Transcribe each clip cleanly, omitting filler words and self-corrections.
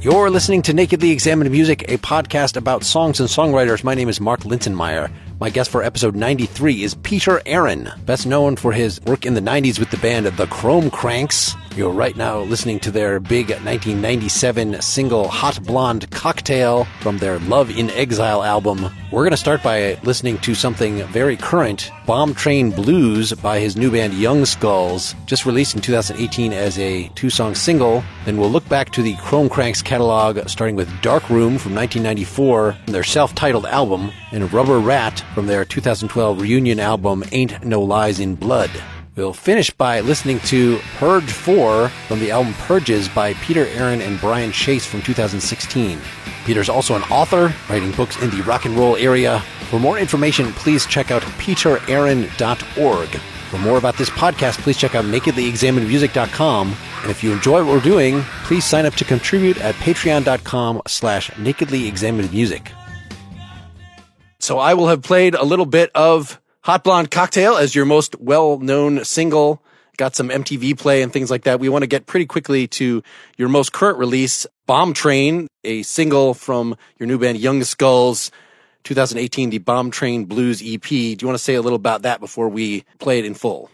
You're listening to Nakedly Examined Music, a podcast about songs and songwriters. My name is Mark Linsenmeyer. My guest for episode 93 is Peter Aaron, best known for his work in the 90s with the band The Chrome Cranks. You're right now listening to their big 1997 single Hot Blonde Cocktail from their Love in Exile album. We're going to start by listening to something very current, Bomb Train Blues by his new band Young Skulls, just released in 2018 as a 2-song single. Then we'll look back to the Chrome Cranks catalog, starting with Dark Room from 1994, their self-titled album, and Rubber Rat from their 2012 reunion album Ain't No Lies in Blood. We'll finish by listening to Purge 4 from the album Purges by Peter Aaron and Brian Chase from 2016. Peter's also an author, writing books in the rock and roll area. For more information, please check out peteraaron.org. For more about this podcast, please check out nakedlyexaminedmusic.com. And if you enjoy what we're doing, please sign up to contribute at patreon.com/nakedlyexaminedmusic. So I will have played a little bit of Hot Blonde Cocktail as your most well-known single. Got some MTV play and things like that. We want to get pretty quickly to your most current release, Bomb Train, a single from your new band Young Skulls, 2018, the Bomb Train Blues EP. Do you want to say a little about that before we play it in full?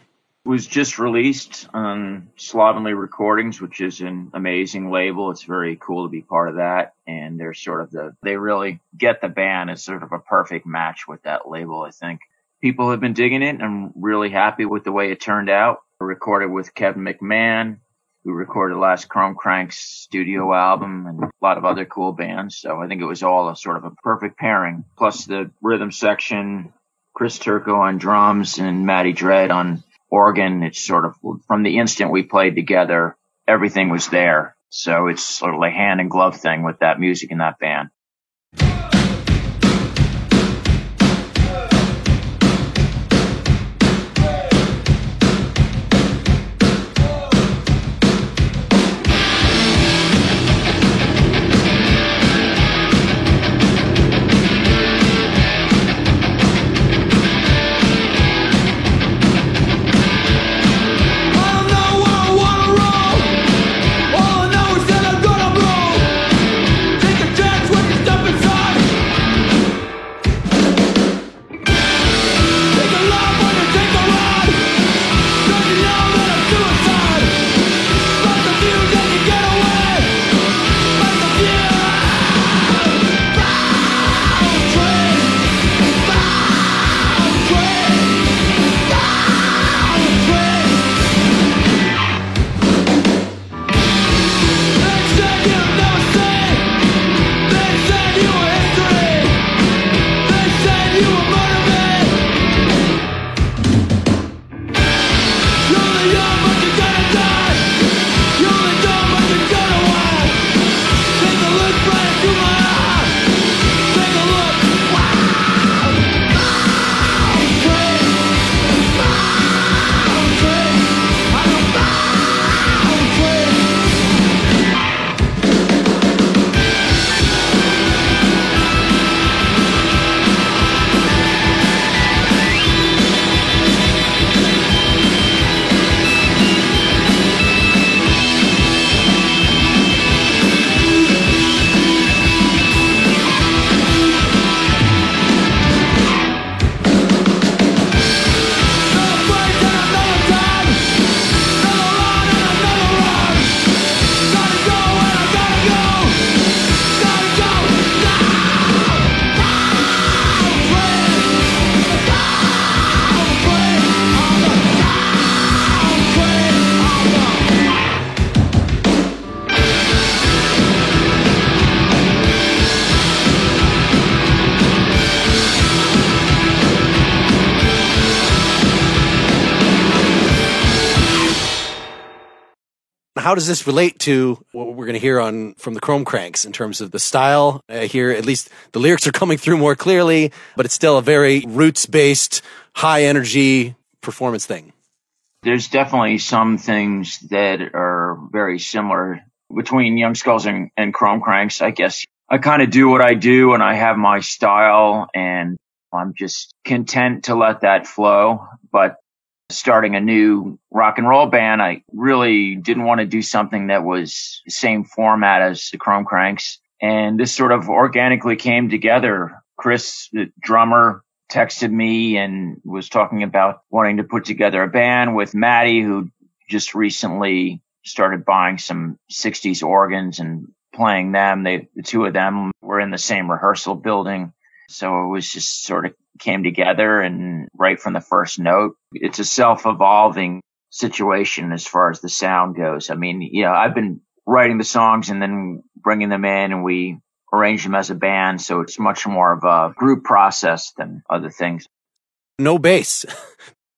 It was just released on Slovenly Recordings, which is an amazing label. It's very cool to be part of that. And they're they really get the band as sort of a perfect match with that label, I think. People have been digging it. I'm really happy with the way it turned out. I recorded with Kevin McMahon, who recorded the last Chrome Cranks studio album, and a lot of other cool bands. So I think it was all a sort of a perfect pairing. Plus the rhythm section, Chris Turco on drums and Matty Dread on organ. It's sort of, from the instant we played together, everything was there. So it's sort of like a hand and glove thing with that music and that band. How does this relate to what we're going to hear from the Chrome Cranks in terms of the style? Here, at least the lyrics are coming through more clearly, but it's still a very roots-based, high-energy performance thing. There's definitely some things that are very similar between Young Skulls and Chrome Cranks. I guess I kind of do what I do, and I have my style, and I'm just content to let that flow. But starting a new rock and roll band, I really didn't want to do something that was the same format as the Chrome Cranks. And this sort of organically came together. Chris, the drummer, texted me and was talking about wanting to put together a band with Maddie, who just recently started buying some 60s organs and playing them. The two of them were in the same rehearsal building. So it was just sort of came together, and right from the first note, it's a self-evolving situation as far as the sound goes. I mean, I've been writing the songs and then bringing them in, and we arrange them as a band. So it's much more of a group process than other things. No bass.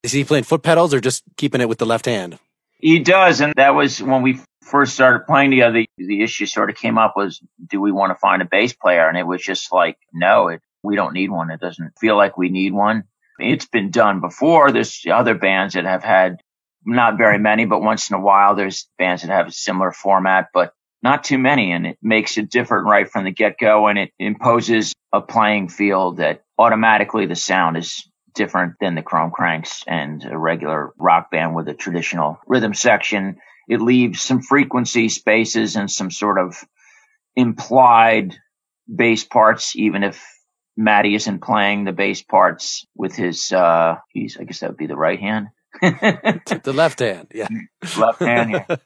Is he playing foot pedals or just keeping it with the left hand? He does. And that was when we first started playing together. The issue sort of came up was, do we want to find a bass player? And it was just like, no, we don't need one. It doesn't feel like we need one. It's been done before. There's other bands that have had, not very many, but once in a while, there's bands that have a similar format, but not too many. And it makes it different right from the get-go. And it imposes a playing field that automatically the sound is different than the Chrome Cranks and a regular rock band with a traditional rhythm section. It leaves some frequency spaces and some sort of implied bass parts, even if Matty isn't playing the bass parts with his, I guess that would be the right hand. The left hand, yeah. Left hand, yeah.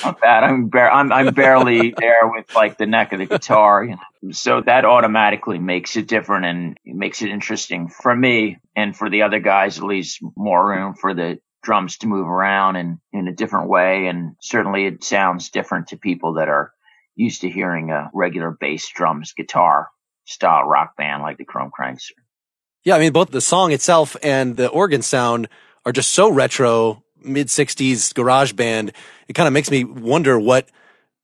Not bad. I'm barely there with like the neck of the guitar, So that automatically makes it different, and it makes it interesting for me, and for the other guys. At least more room for the drums to move around and in a different way. And certainly it sounds different to people that are used to hearing a regular bass, drums, guitar style rock band like the Chrome Cranks. Yeah, I mean, both the song itself and the organ sound are just so retro, mid-60s garage band. It kind of makes me wonder what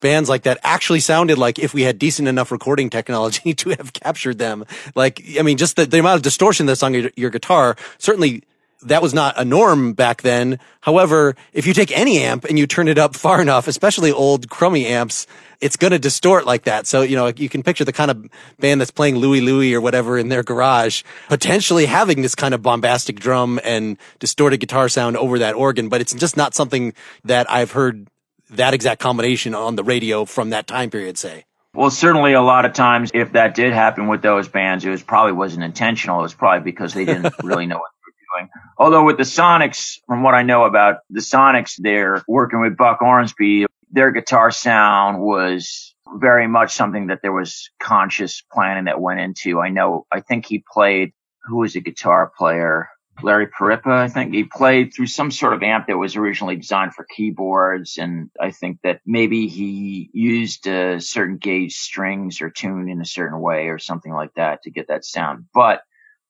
bands like that actually sounded like if we had decent enough recording technology to have captured them. Like, I mean, just the amount of distortion that's on your guitar, certainly that was not a norm back then. However, if you take any amp and you turn it up far enough, especially old crummy amps, it's going to distort like that. So, you can picture the kind of band that's playing Louie Louie or whatever in their garage, potentially having this kind of bombastic drum and distorted guitar sound over that organ. But it's just not something that I've heard that exact combination on the radio from that time period, say. Well, certainly a lot of times if that did happen with those bands, it probably wasn't intentional. It was probably because they didn't really know what they were doing. Although with the Sonics, from what I know about the Sonics, they're working with Buck Ormsby. Their guitar sound was very much something that there was conscious planning that went into. I think he played, who was a guitar player? Larry Parippa, I think. He played through some sort of amp that was originally designed for keyboards. And I think that maybe he used certain gauge strings or tuned in a certain way or something like that to get that sound. But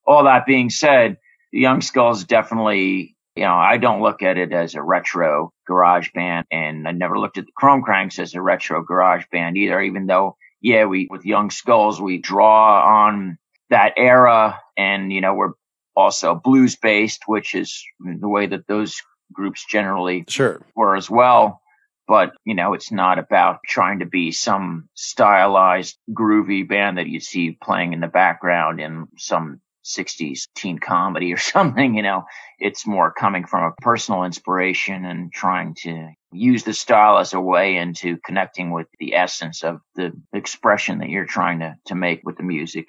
all that being said, the Young Skulls definitely, I don't look at it as a retro garage band, and I never looked at the Chrome Cranks as a retro garage band either, even though, with Young Skulls, we draw on that era, and, we're also blues based, which is the way that those groups generally were as well. But, it's not about trying to be some stylized, groovy band that you see playing in the background in some 60s teen comedy or something. It's more coming from a personal inspiration and trying to use the style as a way into connecting with the essence of the expression that you're trying to make with the music.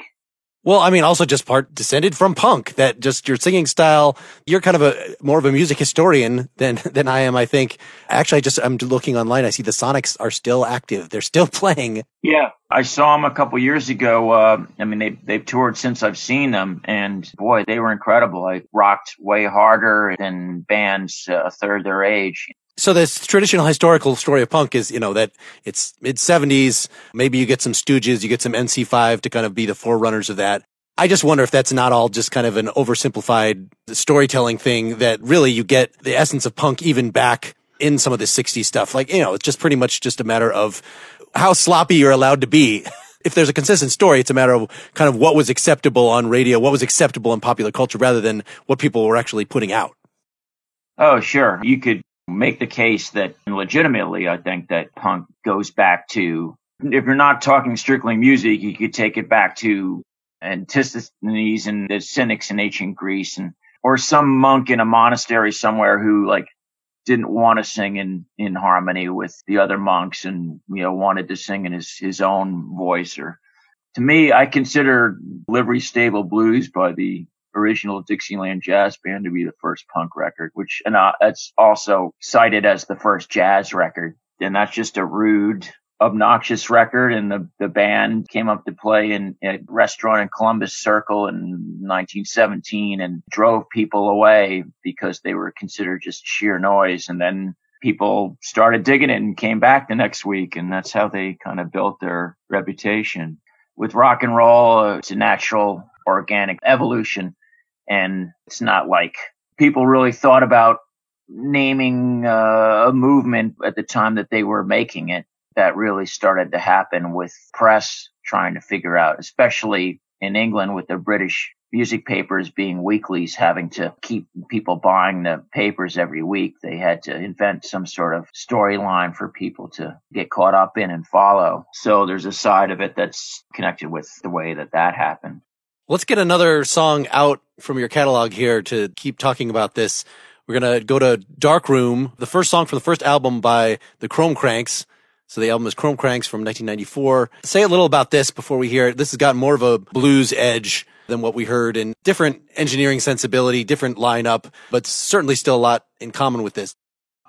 Well, I mean, also just part descended from punk, that just your singing style. You're kind of more of a music historian than I am, I think. Actually, I'm looking online. I see the Sonics are still active. They're still playing. Yeah. I saw them a couple years ago. They've toured since I've seen them, and boy, they were incredible. I rocked way harder than bands a third their age. So this traditional historical story of punk is, that it's mid-70s. Maybe you get some Stooges, you get some MC5 to kind of be the forerunners of that. I just wonder if that's not all just kind of an oversimplified storytelling thing, that really you get the essence of punk even back in some of the 60s stuff. Like, it's just pretty much just a matter of how sloppy you're allowed to be. If there's a consistent story, it's a matter of kind of what was acceptable on radio, what was acceptable in popular culture, rather than what people were actually putting out. Oh, sure. You could make the case that legitimately, I think that punk goes back to, if you're not talking strictly music, you could take it back to Antisthenes and the Cynics in ancient Greece, and or some monk in a monastery somewhere who like didn't want to sing in harmony with the other monks and, wanted to sing in his own voice. Or to me, I consider Livery Stable Blues by the original Dixieland Jazz Band to be the first punk record, which, and it's also cited as the first jazz record. And that's just a rude, obnoxious record. And the band came up to play in a restaurant in Columbus Circle in 1917 and drove people away because they were considered just sheer noise. And then people started digging it and came back the next week. And that's how they kind of built their reputation. With rock and roll, it's a natural, organic evolution. And it's not like people really thought about naming a movement at the time that they were making it. That really started to happen with press trying to figure out, especially in England with the British music papers being weeklies, having to keep people buying the papers every week. They had to invent some sort of storyline for people to get caught up in and follow. So there's a side of it that's connected with the way that happened. Let's get another song out from your catalog here to keep talking about this. We're going to go to Dark Room, the first song from the first album by the Chrome Cranks. So the album is Chrome Cranks from 1994. Say a little about this before we hear it. This has got more of a blues edge than what we heard, and different engineering sensibility, different lineup, but certainly still a lot in common with this.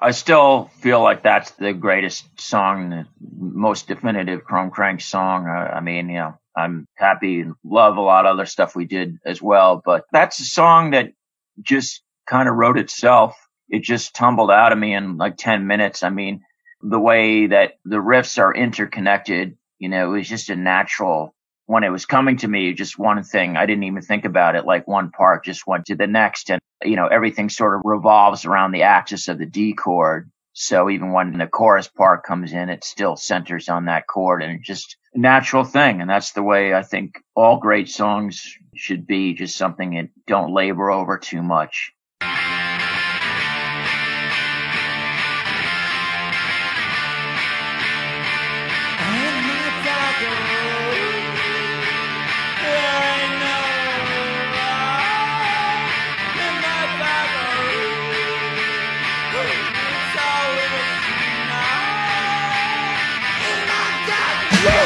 I still feel like that's the greatest song, the most definitive Chrome Cranks song. I'm happy and love a lot of other stuff we did as well, but that's a song that just kind of wrote itself. It just tumbled out of me in like 10 minutes. I mean, the way that the riffs are interconnected, it was just a natural. When it was coming to me, just one thing, I didn't even think about it. Like one part just went to the next, and, everything sort of revolves around the axis of the D chord. So even when the chorus part comes in, it still centers on that chord, and it's just a natural thing. And that's the way I think all great songs should be, just something that don't labor over too much. What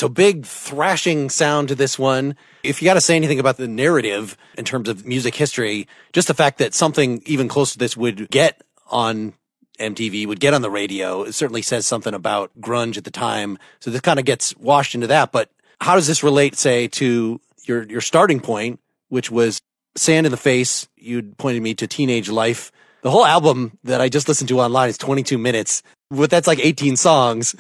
So big thrashing sound to this one. If you got to say anything about the narrative in terms of music history, just the fact that something even close to this would get on MTV, would get on the radio, it certainly says something about grunge at the time. So this kind of gets washed into that. But how does this relate, say, to your starting point, which was Sand in the Face? You'd pointed me to Teenage Life. The whole album that I just listened to online is 22 minutes. But that's like 18 songs.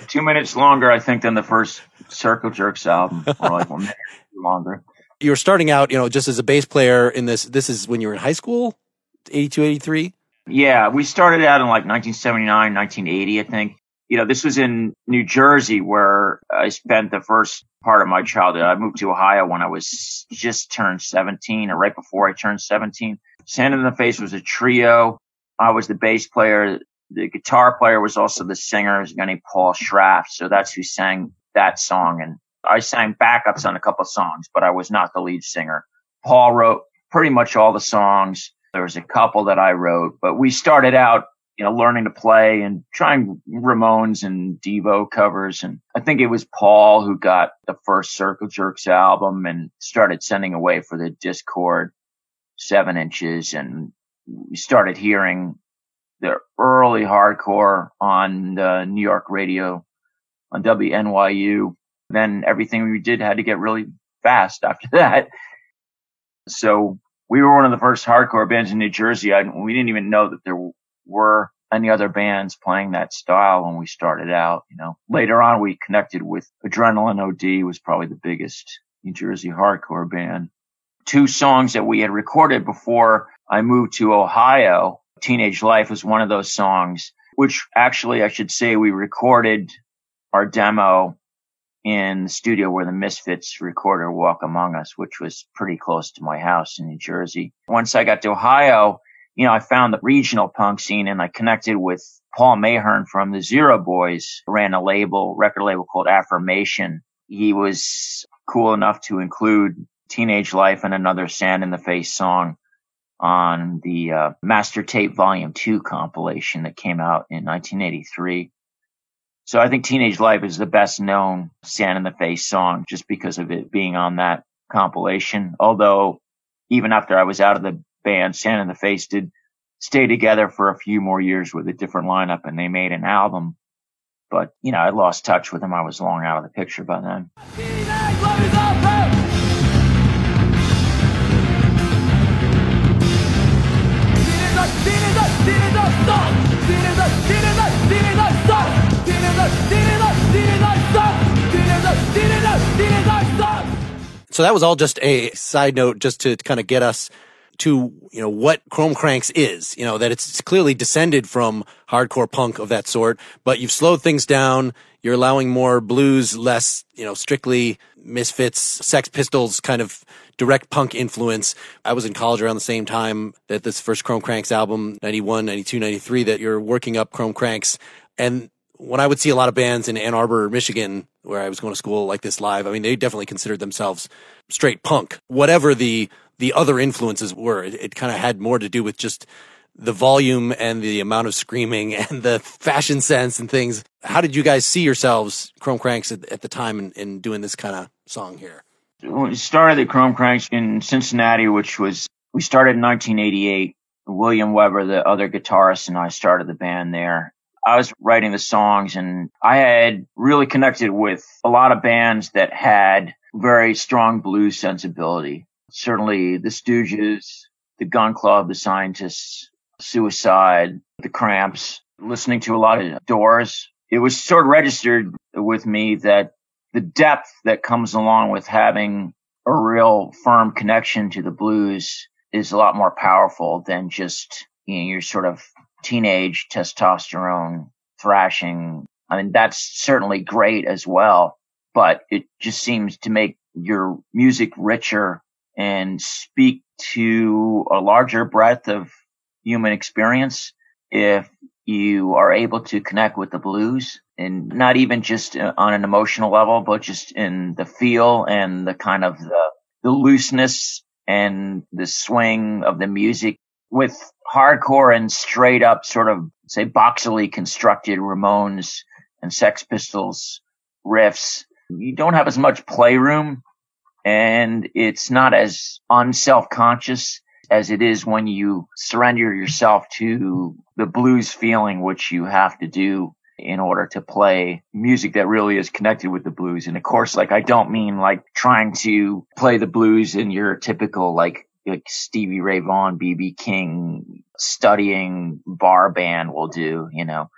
2 minutes longer, I think, than the first Circle Jerks album, or like 1 minute longer. You were starting out, just as a bass player in this. This is when you were in high school, 82, 83? Yeah, we started out in like 1979, 1980, I think. This was in New Jersey where I spent the first part of my childhood. I moved to Ohio when I was just turned 17, or right before I turned 17. Sand in the Face was a trio. I was the bass player. The guitar player was also the singer. It was a guy named Paul Schraft. So that's who sang that song. And I sang backups on a couple of songs, but I was not the lead singer. Paul wrote pretty much all the songs. There was a couple that I wrote, but we started out, learning to play and trying Ramones and Devo covers. And I think it was Paul who got the first Circle Jerks album and started sending away for the Discord 7 inches. And we started hearing the early hardcore on the New York radio on WNYU. Then everything we did had to get really fast after that. So we were one of the first hardcore bands in New Jersey. We didn't even know that there were any other bands playing that style when we started out. Later on, we connected with Adrenaline OD, was probably the biggest New Jersey hardcore band. 2 songs that we had recorded before I moved to Ohio. Teenage Life was one of those songs, which actually I should say we recorded our demo in the studio where the Misfits recorded Walk Among Us, which was pretty close to my house in New Jersey. Once I got to Ohio, I found the regional punk scene and I connected with Paul Mahern from the Zero Boys, ran a record label called Affirmation. He was cool enough to include Teenage Life and another Sand in the Face song on the Master Tape Volume 2 compilation that came out in 1983. So I think Teenage Life is the best known Sand in the Face song just because of it being on that compilation. Although even after I was out of the band, Sand in the Face did stay together for a few more years with a different lineup and they made an album. But, I lost touch with them. I was long out of the picture by then. So that was all just a side note just to kind of get us to, what Chrome Cranks is, that it's clearly descended from hardcore punk of that sort, but you've slowed things down. You're allowing more blues, less, strictly Misfits, Sex Pistols kind of direct punk influence. I was in college around the same time that this first Chrome Cranks album, 91, 92, 93, that you're working up Chrome Cranks. And when I would see a lot of bands in Ann Arbor, Michigan, where I was going to school like this live, they definitely considered themselves straight punk. Whatever the other influences were, it kind of had more to do with just the volume and the amount of screaming and the fashion sense and things. How did you guys see yourselves, Chrome Cranks, at the time in doing this kind of song here? We started the Chrome Cranks in Cincinnati, we started in 1988. William Weber, the other guitarist, and I started the band there. I was writing the songs and I had really connected with a lot of bands that had very strong blues sensibility. Certainly the Stooges, the Gun Club, the Scientists, Suicide, the Cramps, listening to a lot of Doors. It was sort of registered with me that the depth that comes along with having a real firm connection to the blues is a lot more powerful than just, your sort of teenage testosterone thrashing. That's certainly great as well, but it just seems to make your music richer and speak to a larger breadth of human experience if you are able to connect with the blues, and not even just on an emotional level, but just in the feel and the kind of the looseness and the swing of the music. With hardcore and straight up sort of, say, boxily constructed Ramones and Sex Pistols riffs. You don't have as much playroom, and it's not as unself-conscious as it is when you surrender yourself to the blues feeling, which you have to do in order to play music that really is connected with the blues. And of course, like, I don't mean like trying to play the blues in your typical like Stevie Ray Vaughan, B.B. King studying bar band will do,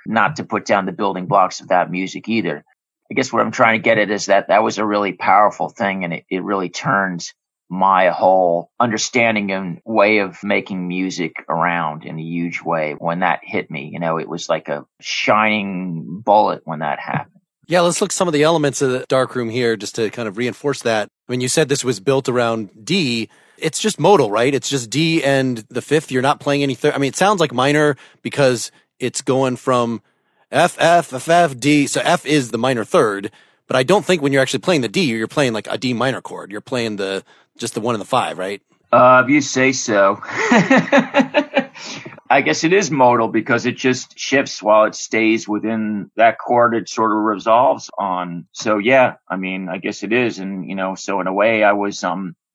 not to put down the building blocks of that music either. I guess what I'm trying to get at is that was a really powerful thing, and it really turns my whole understanding and way of making music around in a huge way. When that hit me, it was like a shining bullet when that happened. Yeah, let's look at some of the elements of the Darkroom here just to kind of reinforce that. When you said this was built around D, it's just modal, right? It's just D and the fifth. You're not playing any third. I mean, it sounds like minor because it's going from F, F, F, F, D. So F is the minor third, but I don't think when you're actually playing the D, you're playing like a D minor chord. You're playing just the 1 and the 5, right? If you say so. I guess it is modal because it just shifts while it stays within that chord it sort of resolves on. So yeah, I mean, I guess it is. And, so in a way I was,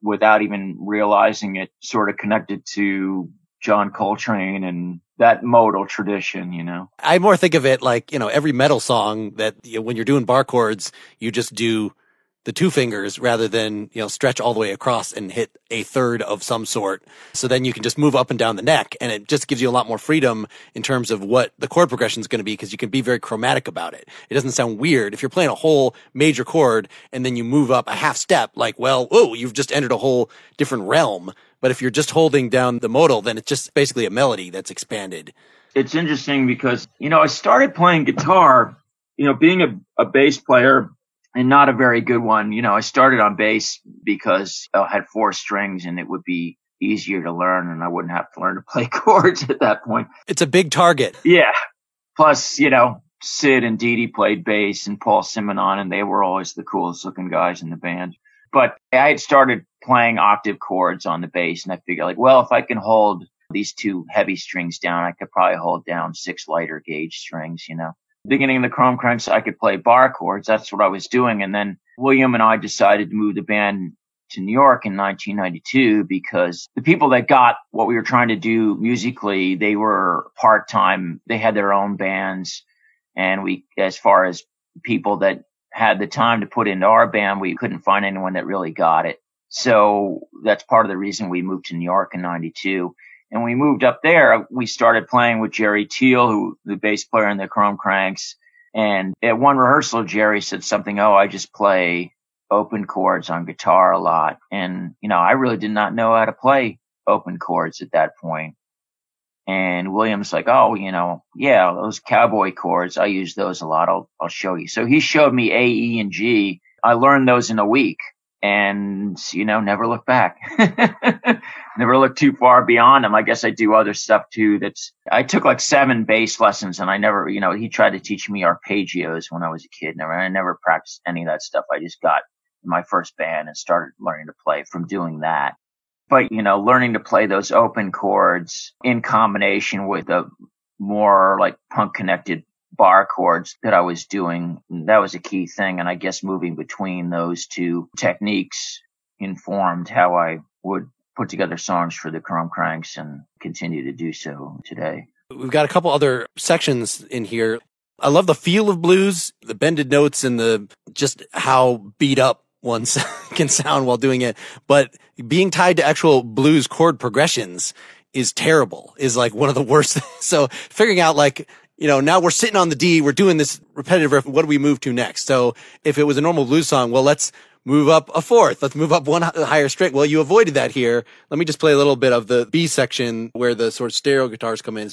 without even realizing it, sort of connected to John Coltrane and that modal tradition, I more think of it like, every metal song that when you're doing bar chords, you just do the 2 fingers rather than, stretch all the way across and hit a third of some sort. So then you can just move up and down the neck, and it just gives you a lot more freedom in terms of what the chord progression is going to be, because you can be very chromatic about it. It doesn't sound weird. If you're playing a whole major chord and then you move up a half step, like, well, oh, you've just entered a whole different realm. But if you're just holding down the modal, then it's just basically a melody that's expanded. It's interesting because, I started playing guitar, being a bass player, and not a very good one. I started on bass because I had 4 strings and it would be easier to learn and I wouldn't have to learn to play chords at that point. It's a big target. Yeah. Plus, Sid and Dee Dee played bass and Paul Simonon, and they were always the coolest looking guys in the band. But I had started playing octave chords on the bass, and I figured, like, well, if I can hold these 2 heavy strings down, I could probably hold down 6 lighter gauge strings, Beginning of the Chrome Cranks, I could play bar chords. That's what I was doing. And then William and I decided to move the band to New York in 1992 because the people that got what we were trying to do musically, they were part-time. They had their own bands. And as far as people that had the time to put into our band, we couldn't find anyone that really got it. So that's part of the reason we moved to New York in 92. And we moved up there, we started playing with Jerry Teal, the bass player in the Chrome Cranks. And at one rehearsal, Jerry said something, I just play open chords on guitar a lot. And, I really did not know how to play open chords at that point. And William's like, yeah, those cowboy chords, I use those a lot. I'll show you. So he showed me A, E, and G. I learned those in a week. And, never look back. Never look too far beyond them. I guess I do other stuff too. I took like 7 bass lessons and I never, he tried to teach me arpeggios when I was a kid. I never practiced any of that stuff. I just got in my first band and started learning to play from doing that. But, learning to play those open chords in combination with the more like punk connected bar chords that I was doing, that was a key thing. And I guess moving between those 2 techniques informed how I would put together songs for the Chrome Cranks and continue to do so today. We've got a couple other sections in here. I love the feel of blues, the bended notes and just how beat up one can sound while doing it. But being tied to actual blues chord progressions is terrible, is like one of the worst. So figuring out like, now we're sitting on the D, we're doing this repetitive riff. What do we move to next? So if it was a normal blues song, well, let's move up a fourth. Let's move up 1 higher string. Well, you avoided that here. Let me just play a little bit of the B section where the sort of stereo guitars come in.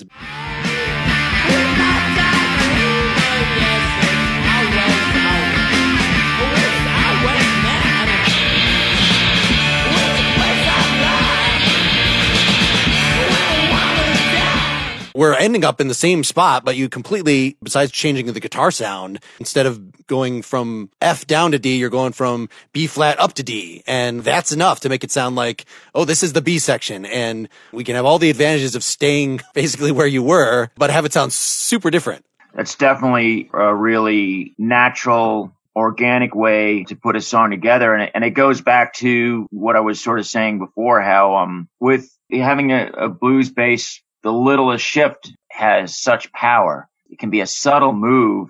We're ending up in the same spot, but you completely, besides changing the guitar sound, instead of going from F down to D, you're going from B flat up to D. And that's enough to make it sound like, oh, this is the B section. And we can have all the advantages of staying basically where you were, but have it sound super different. That's definitely a really natural organic way to put a song together. And it goes back to what I was sort of saying before, how with having a blues bass, the littlest shift has such power. It can be a subtle move,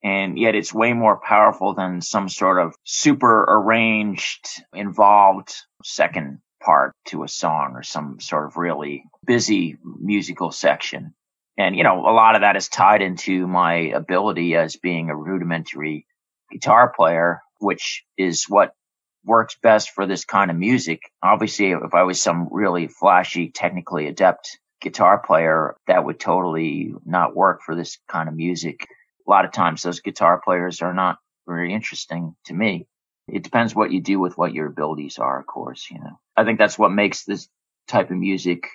and yet it's way more powerful than some sort of super arranged, involved second part to a song or some sort of really busy musical section. And, a lot of that is tied into my ability as being a rudimentary guitar player, which is what works best for this kind of music. Obviously, if I was some really flashy, technically adept guitar player, that would totally not work for this kind of music. A lot of times those guitar players are not very interesting to me. It depends what you do with what your abilities are, of course, I think that's what makes this type of music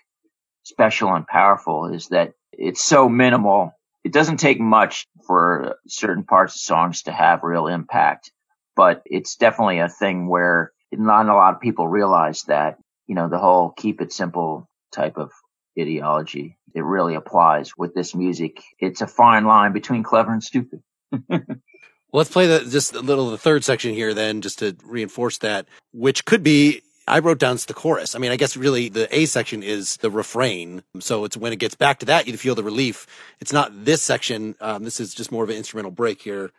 special and powerful, is that it's so minimal. It doesn't take much for certain parts of songs to have real impact, but it's definitely a thing where not a lot of people realize that, the whole keep it simple type of ideology, it really applies with this music. It's a fine line between clever and stupid. Well, let's play the third section here then, just to reinforce that, which could be, I wrote down the chorus. I mean, I guess really the A section is the refrain. So it's when it gets back to that, you feel the relief. It's not this section. This is just more of an instrumental break here.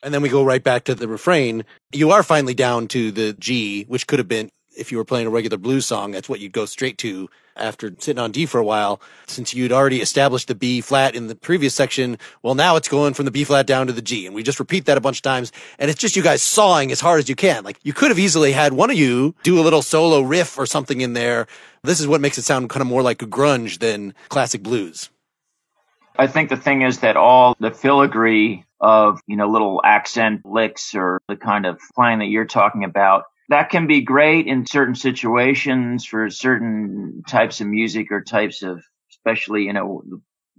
And then we go right back to the refrain. You are finally down to the G, which could have been, if you were playing a regular blues song, that's what you'd go straight to after sitting on D for a while. Since you'd already established the B flat in the previous section, well, now it's going from the B flat down to the G. And we just repeat that a bunch of times. And it's just you guys sawing as hard as you can. Like, you could have easily had one of you do a little solo riff or something in there. This is what makes it sound kind of more like a grunge than classic blues. I think the thing is that all the filigree of, little accent licks or the kind of playing that you're talking about, that can be great in certain situations for certain types of music or types of, especially,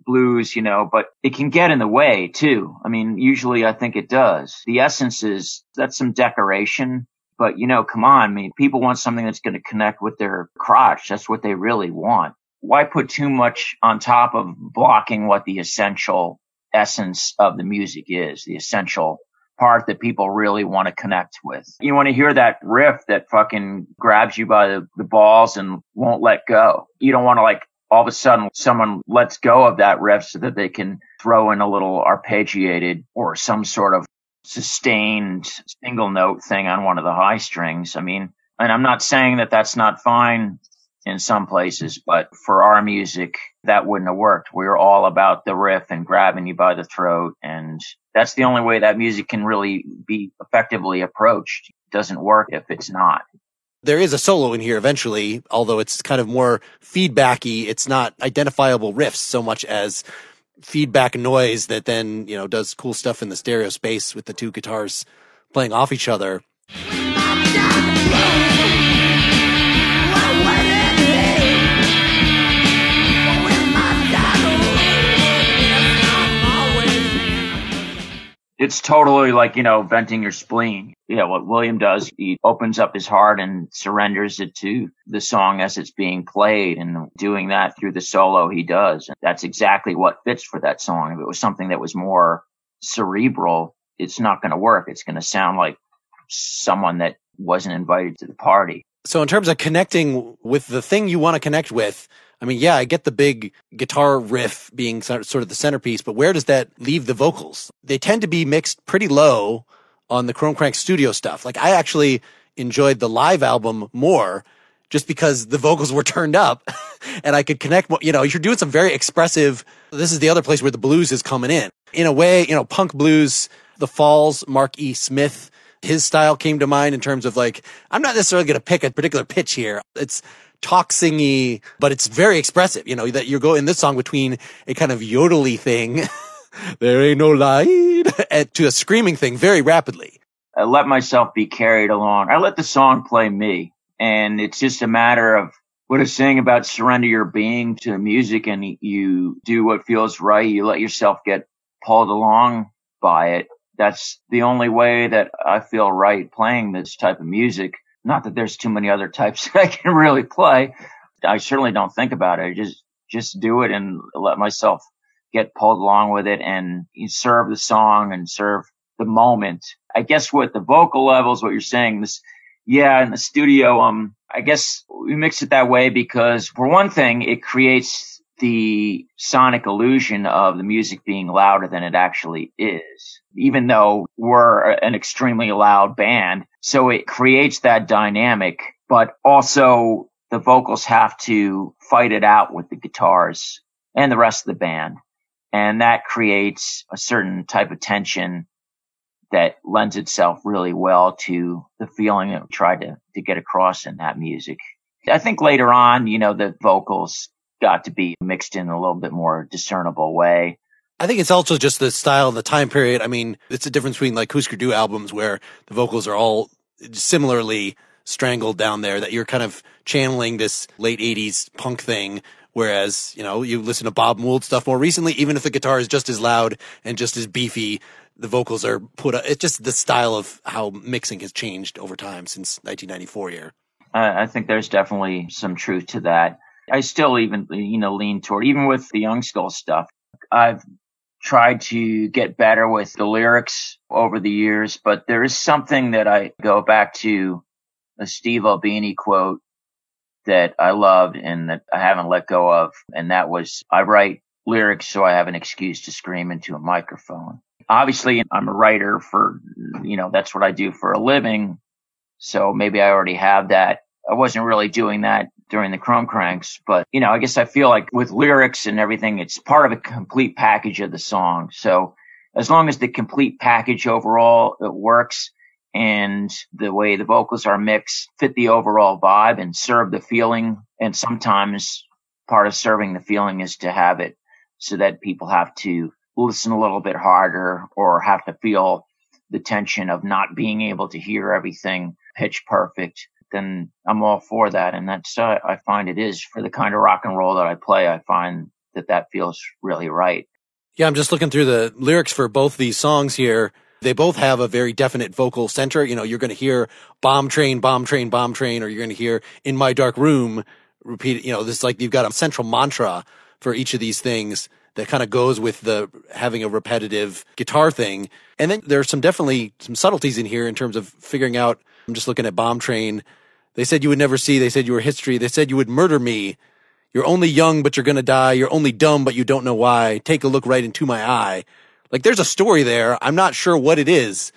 blues, but it can get in the way too. I mean, usually I think it does. The essence is, that's some decoration, but come on, I mean, people want something that's going to connect with their crotch. That's what they really want. Why put too much on top of blocking what the essential essence of the music is, the essential part that people really want to connect with? You want to hear that riff that fucking grabs you by the balls and won't let go. You don't want to all of a sudden someone lets go of that riff so that they can throw in a little arpeggiated or some sort of sustained single note thing on one of the high strings. I mean, and I'm not saying that that's not fine in some places, but for our music, that wouldn't have worked. We're all about the riff and grabbing you by the throat. And that's the only way that music can really be effectively approached. It doesn't work if it's not. There is a solo in here eventually, although it's kind of more feedbacky. It's not identifiable riffs so much as feedback noise that then, does cool stuff in the stereo space with the two guitars playing off each other. It's totally like, venting your spleen. What William does, he opens up his heart and surrenders it to the song as it's being played, and doing that through the solo he does. And that's exactly what fits for that song. If it was something that was more cerebral, it's not going to work. It's going to sound like someone that wasn't invited to the party. So in terms of connecting with the thing you want to connect with, I mean, yeah, I get the big guitar riff being sort of the centerpiece, but where does that leave the vocals? They tend to be mixed pretty low on the Chrome Crank studio stuff. Like, I actually enjoyed the live album more just because the vocals were turned up and I could connect. You're doing some very expressive. This is the other place where the blues is coming in a way, punk blues, The Falls, Mark E. Smith, his style came to mind in terms of I'm not necessarily going to pick a particular pitch here. It's talk singy, but it's very expressive. That you're going in this song between a kind of yodely thing, there ain't no light, to a screaming thing very rapidly. I let myself be carried along. I let the song play me. And it's just a matter of what it's saying about surrender your being to music, and you do what feels right. You let yourself get pulled along by it. that's the only way that I feel right playing this type of music. Not that there's too many other types I can really play. I certainly don't think about it. I just do it and let myself get pulled along with it and serve the song and serve the moment. I guess with the vocal levels, what you're saying, this, yeah, in the studio, I guess we mix it that way because for one thing, it creates the sonic illusion of the music being louder than it actually is, even though we're an extremely loud band. So it creates that dynamic, but also the vocals have to fight it out with the guitars and the rest of the band. And that creates a certain type of tension that lends itself really well to the feeling that we tried to get across in that music. I think later on, the vocals got to be mixed in a little bit more discernible way. I think it's also just the style and the time period. I mean, it's a difference between like Husker Du albums where the vocals are all similarly strangled down there, that you're kind of channeling this late 80s punk thing. Whereas, you listen to Bob Mould stuff more recently, even if the guitar is just as loud and just as beefy, the vocals are it's just the style of how mixing has changed over time since 1994 here. I think there's definitely some truth to that. I still even, lean toward, even with the Young Skull stuff, I've tried to get better with the lyrics over the years, but there is something that I go back to, a Steve Albini quote that I loved and that I haven't let go of. And that was, I write lyrics so I have an excuse to scream into a microphone. Obviously, I'm a writer for, that's what I do for a living. So maybe I already have that. I wasn't really doing that during the Chrome Cranks, but, I guess I feel like with lyrics and everything, it's part of a complete package of the song. So as long as the complete package overall, it works, and the way the vocals are mixed fit the overall vibe and serve the feeling. And sometimes part of serving the feeling is to have it so that people have to listen a little bit harder or have to feel the tension of not being able to hear everything pitch perfect. Then I'm all for that. And that's, I find it is for the kind of rock and roll that I play. I find that feels really right. Yeah, I'm just looking through the lyrics for both these songs here. They both have a very definite vocal center. You're going to hear bomb train, bomb train, bomb train, or you're going to hear in my dark room repeat. This like you've got a central mantra for each of these things that kind of goes with the having a repetitive guitar thing. And then there's definitely some subtleties in here in terms of figuring out. I'm just looking at bomb train. They said you would never see. They said you were history. They said you would murder me. You're only young, but you're going to die. You're only dumb, but you don't know why. Take a look right into my eye. Like, there's a story there. I'm not sure what it is.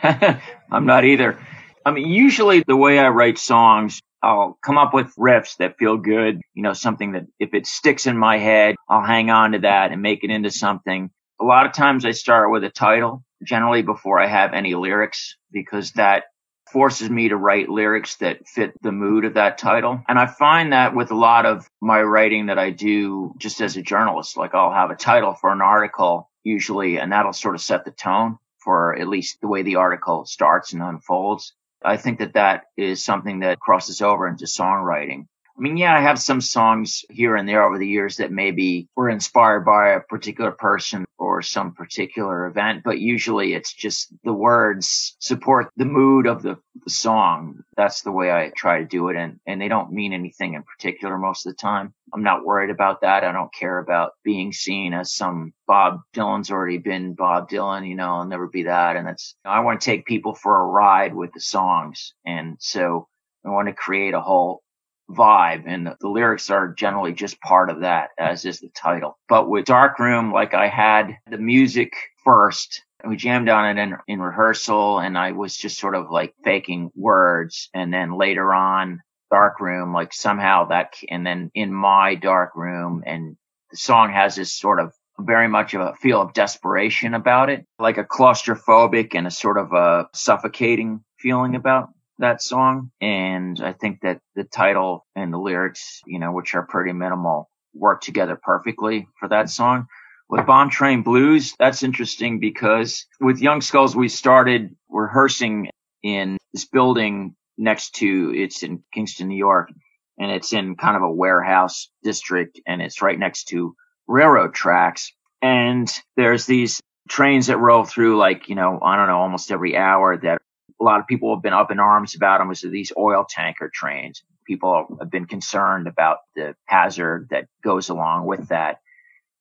I'm not either. I mean, usually the way I write songs, I'll come up with riffs that feel good. Something that if it sticks in my head, I'll hang on to that and make it into something. A lot of times I start with a title, generally before I have any lyrics, because that forces me to write lyrics that fit the mood of that title. And I find that with a lot of my writing that I do just as a journalist, like I'll have a title for an article usually, and that'll sort of set the tone for at least the way the article starts and unfolds. I think that is something that crosses over into songwriting. I mean, yeah, I have some songs here and there over the years that maybe were inspired by a particular person or some particular event, but usually it's just the words support the mood of the song. That's the way I try to do it. And they don't mean anything in particular most of the time. I'm not worried about that. I don't care about being seen as some Bob Dylan's already been Bob Dylan, I'll never be that. And I want to take people for a ride with the songs. And so I want to create a whole vibe, and the lyrics are generally just part of that, as is the title. But with Darkroom, like I had the music first, and we jammed on it in rehearsal, and I was just sort of like faking words. And then later on, Darkroom, like somehow and then in my dark room, and the song has this sort of very much of a feel of desperation about it, like a claustrophobic and a sort of a suffocating feeling about that song. And I think that the title and the lyrics, which are pretty minimal, work together perfectly for that song. With Bomb Train Blues, that's interesting because with Young Skulls, we started rehearsing in this building it's in Kingston, New York, and it's in kind of a warehouse district, and it's right next to railroad tracks. And there's these trains that roll through, like, I don't know, almost every hour, that a lot of people have been up in arms about them, was these oil tanker trains. People have been concerned about the hazard that goes along with that.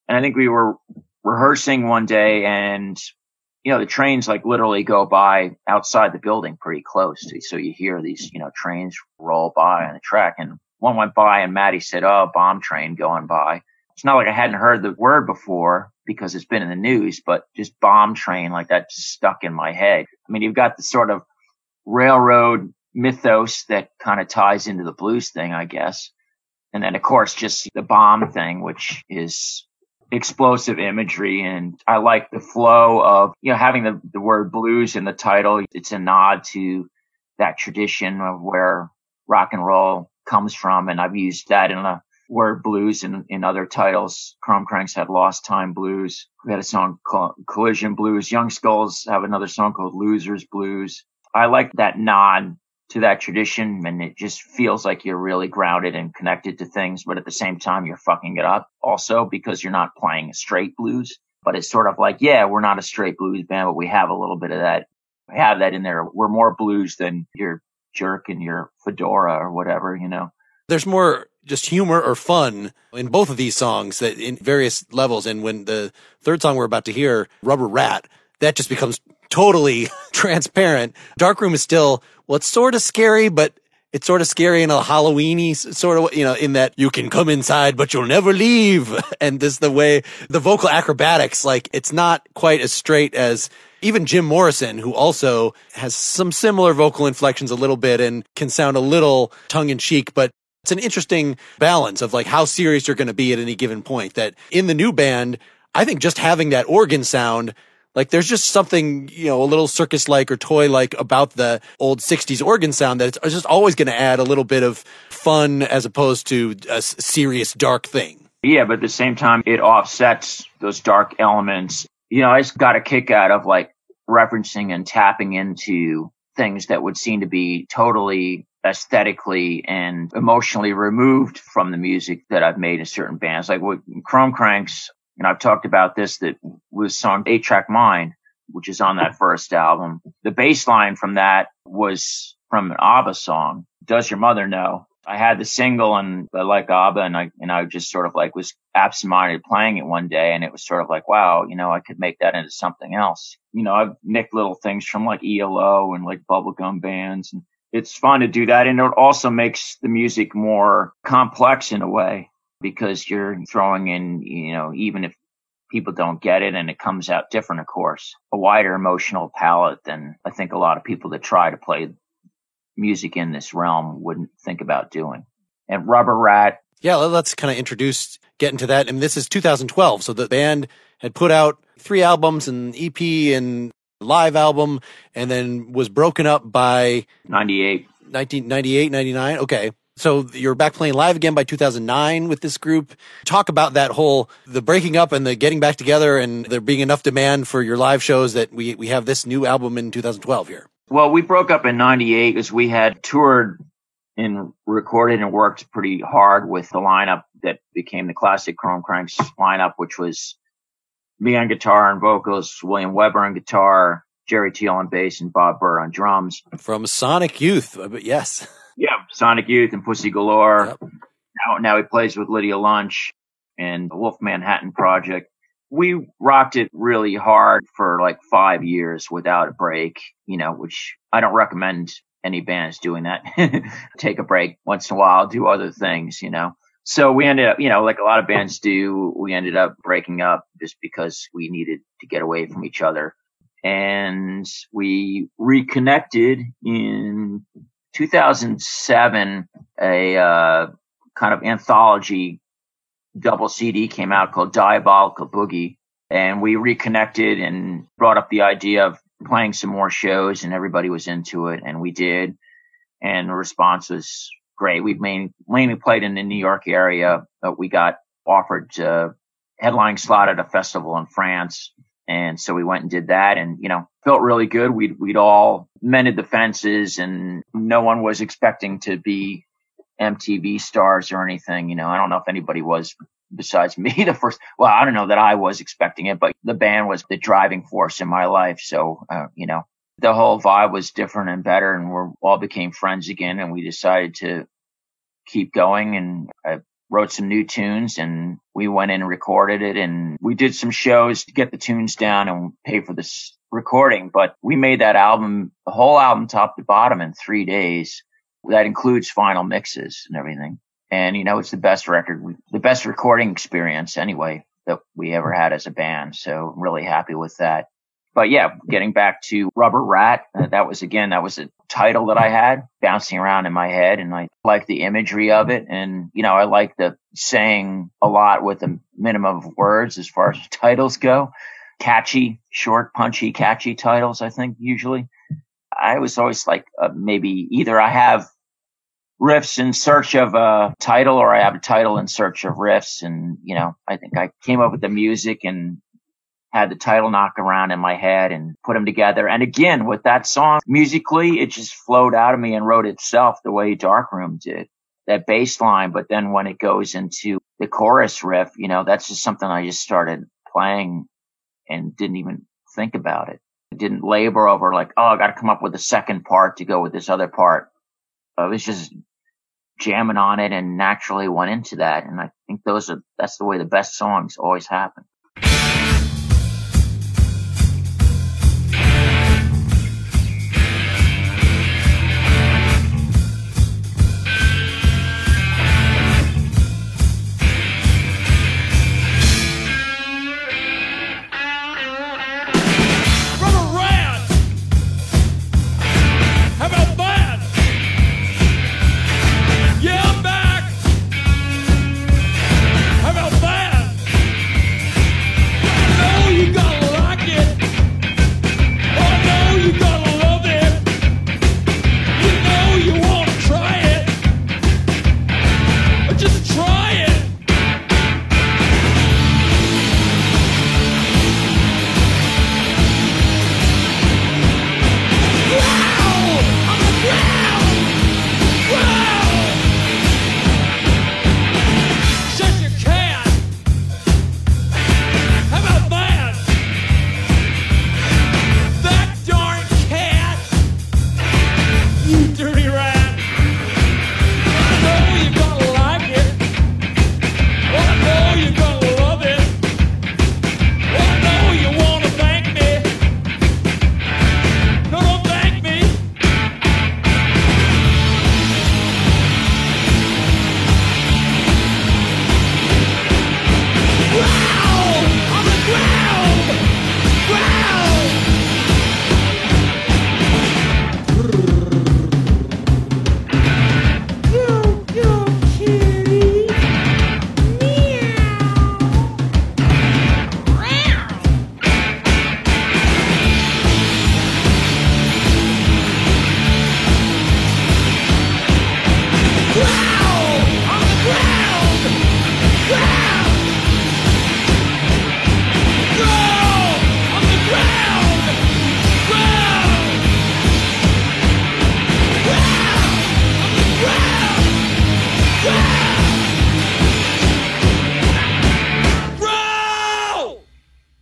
And I think we were rehearsing one day, and the trains like literally go by outside the building pretty close. So you hear these, trains roll by on the track, and one went by and Maddie said, "Oh, bomb train going by." It's not like I hadn't heard the word before because it's been in the news, but just bomb train, like that just stuck in my head. I mean, you've got the sort of railroad mythos that kind of ties into the blues thing, I guess. And then of course, just the bomb thing, which is explosive imagery. And I like the flow of, having the word blues in the title. It's a nod to that tradition of where rock and roll comes from. And I've used that in the word blues in other titles. Chrome Cranks had Lost Time Blues. We had a song called Collision Blues. Young Skulls have another song called Losers Blues. I like that nod to that tradition, and it just feels like you're really grounded and connected to things, but at the same time you're fucking it up also because you're not playing a straight blues. But it's sort of like, yeah, we're not a straight blues band, but we have a little bit of that. We have that in there. We're more blues than your jerk and your fedora or whatever, There's more just humor or fun in both of these songs that in various levels. And when the third song we're about to hear, Rubber Rat, that just becomes totally transparent. Darkroom is still, well, it's sort of scary, but it's sort of scary in a Halloween-y sort of, in that you can come inside, but you'll never leave. And this, the way the vocal acrobatics, like, it's not quite as straight as even Jim Morrison, who also has some similar vocal inflections a little bit and can sound a little tongue in cheek, but it's an interesting balance of like how serious you're going to be at any given point. That in the new band, I think just having that organ sound, like there's just something, a little circus-like or toy-like about the old 60s organ sound that it's just always going to add a little bit of fun as opposed to a serious, dark thing. Yeah, but at the same time, it offsets those dark elements. I just got a kick out of like referencing and tapping into things that would seem to be totally aesthetically and emotionally removed from the music that I've made in certain bands. Like with Chrome Cranks, I've talked about this, that was song 8-Track Mind, which is on that first album. The bass line from that was from an ABBA song, Does Your Mother Know? I had the single and I like ABBA, and I just sort of like was absent-minded playing it one day, and it was sort of like, wow, I could make that into something else. I've nicked little things from like ELO and like bubblegum bands, and it's fun to do that. And it also makes the music more complex in a way, because you're throwing in, even if people don't get it and it comes out different, of course, a wider emotional palette than I think a lot of people that try to play music in this realm wouldn't think about doing. And Rubber Rat. Yeah, let's kind of get into that. And this is 2012. So the band had put out 3 albums, an EP and live album, and then was broken up by 1998, 99. Okay. So you're back playing live again by 2009 with this group. Talk about that the breaking up and the getting back together, and there being enough demand for your live shows that we have this new album in 2012 here. Well, we broke up in 98 because we had toured and recorded and worked pretty hard with the lineup that became the classic Chrome Cranks lineup, which was me on guitar and vocals, William Weber on guitar, Jerry Teal on bass, and Bob Burr on drums. From Sonic Youth, but yes. Yeah, Sonic Youth and Pussy Galore. Yep. Now he plays with Lydia Lunch and the Wolf Manhattan Project. We rocked it really hard for like 5 years without a break, which I don't recommend any bands doing that. Take a break once in a while, do other things, So we ended up, like a lot of bands do, we ended up breaking up just because we needed to get away from each other. And we reconnected in 2007. A kind of anthology double CD came out called Diabolical Boogie, and we reconnected and brought up the idea of playing some more shows, and everybody was into it, and we did, and the response was great. We mainly played in the New York area, but we got offered to headline slot at a festival in France. And so we went and did that, and, felt really good. We'd all mended the fences, and no one was expecting to be MTV stars or anything. I don't know if anybody was besides me well, I don't know that I was expecting it, but the band was the driving force in my life. So, the whole vibe was different and better, and we all became friends again, and we decided to keep going. And I wrote some new tunes, and we went in and recorded it, and we did some shows to get the tunes down and pay for this recording. But we made that album, the whole album top to bottom, in 3 days. That includes final mixes and everything. And, it's the best the best recording experience anyway that we ever had as a band. So I'm really happy with that. But yeah, getting back to Rubber Rat, that was a title that I had bouncing around in my head, and I like the imagery of it. And, I like the saying a lot with a minimum of words as far as titles go. Catchy, short, punchy, catchy titles, I think, usually. I was always like, maybe either I have riffs in search of a title, or I have a title in search of riffs. And, I think I came up with the music and had the title knock around in my head and put them together. And again, with that song, musically, it just flowed out of me and wrote itself the way Darkroom did. That bass line, but then when it goes into the chorus riff, that's just something I just started playing and didn't even think about it. I didn't labor over like, oh, I got to come up with a second part to go with this other part. I was just jamming on it and naturally went into that. And I think that's the way the best songs always happen.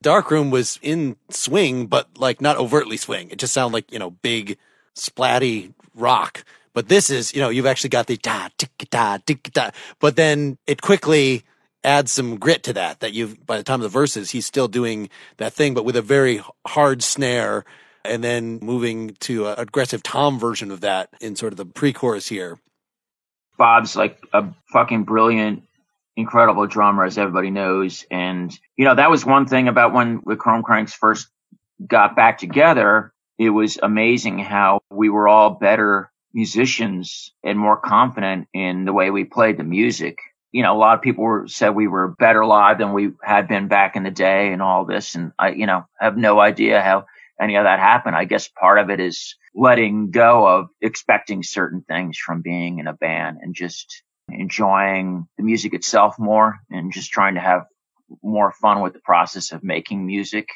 Darkroom was in swing, but like not overtly swing. It just sounded like, big splatty rock. But this is, you've actually got the da, tick, da, tick, da. But then it quickly adds some grit to that by the time of the verses, he's still doing that thing, but with a very hard snare, and then moving to an aggressive tom version of that in sort of the pre-chorus here. Bob's like a fucking brilliant, incredible drummer, as everybody knows. And, that was one thing about when the Chrome Cranks first got back together. It was amazing how we were all better musicians and more confident in the way we played the music. A lot of people said we were better live than we had been back in the day and all this. And I, have no idea how any of that happened. I guess part of it is letting go of expecting certain things from being in a band and just enjoying the music itself more and just trying to have more fun with the process of making music,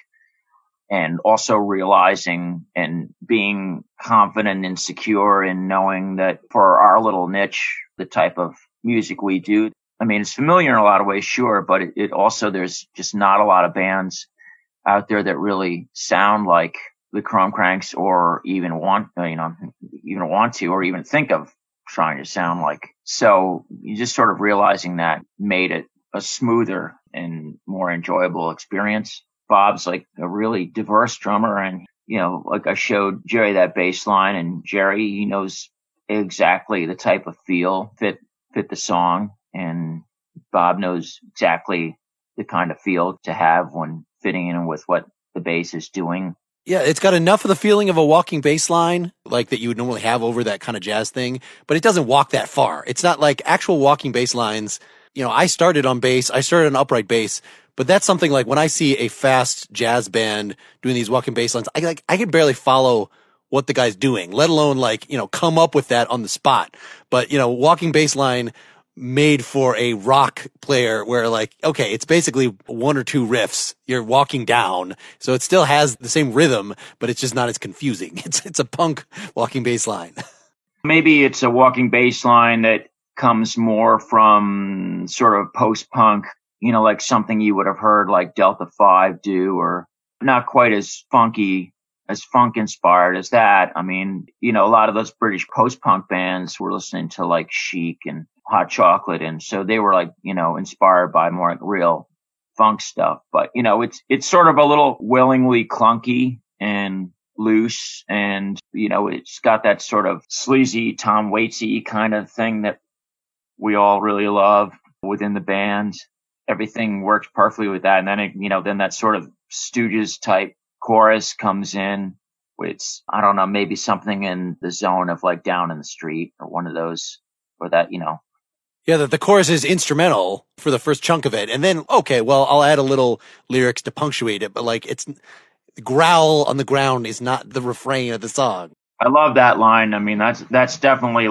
and also realizing and being confident and secure in knowing that for our little niche, the type of music we do, I mean, it's familiar in a lot of ways, sure, but it also, there's just not a lot of bands out there that really sound like the Chrome Cranks, or even want, even want to, or even think of trying to sound like. So you just sort of realizing that made it a smoother and more enjoyable experience. Bob's like a really diverse drummer, and like I showed Jerry that bass line, and Jerry, he knows exactly the type of feel fit the song, and Bob knows exactly the kind of feel to have when fitting in with what the bass is doing. Yeah, it's got enough of the feeling of a walking bass line, like that you would normally have over that kind of jazz thing, but it doesn't walk that far. It's not like actual walking bass lines. I started on bass, I started on upright bass, but that's something like when I see a fast jazz band doing these walking bass lines, I can barely follow what the guy's doing, let alone come up with that on the spot. But, walking bass line made for a rock player where okay, it's basically one or two riffs you're walking down. So it still has the same rhythm, but it's just not as confusing. It's a punk walking bass line. Maybe it's a walking bass line that comes more from sort of post-punk, like something you would have heard like Delta 5 do, or not quite as funky, as funk inspired as that. I mean, a lot of those British post-punk bands were listening to like Chic and Hot Chocolate, and so they were inspired by more like real funk stuff. But it's sort of a little willingly clunky and loose, and it's got that sort of sleazy Tom Waitsy kind of thing that we all really love within the band. Everything works perfectly with that, and then then that sort of Stooges type chorus comes in, which I don't know, maybe something in the zone of like Down in the Street or one of those, or that. Yeah, the chorus is instrumental for the first chunk of it. And then, okay, well, I'll add a little lyrics to punctuate it, but the growl on the ground is not the refrain of the song. I love that line. I mean, that's definitely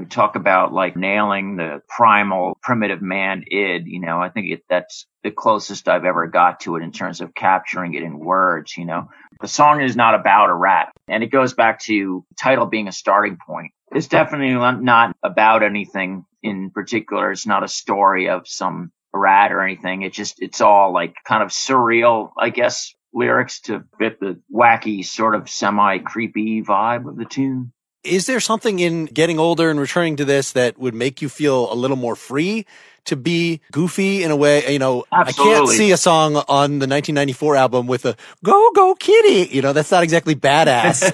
talk about like nailing the primal primitive man id, I think that's the closest I've ever got to it in terms of capturing it in words. The song is not about a rat, and it goes back to the title being a starting point. It's definitely not about anything in particular. It's not a story of some rat or anything. It's all like kind of surreal, I guess, lyrics to fit the wacky sort of semi-creepy vibe of the tune. Is there something in getting older and returning to this that would make you feel a little more free to be goofy in a way? Absolutely. I can't see a song on the 1994 album with a "Go Go Kitty." That's not exactly badass.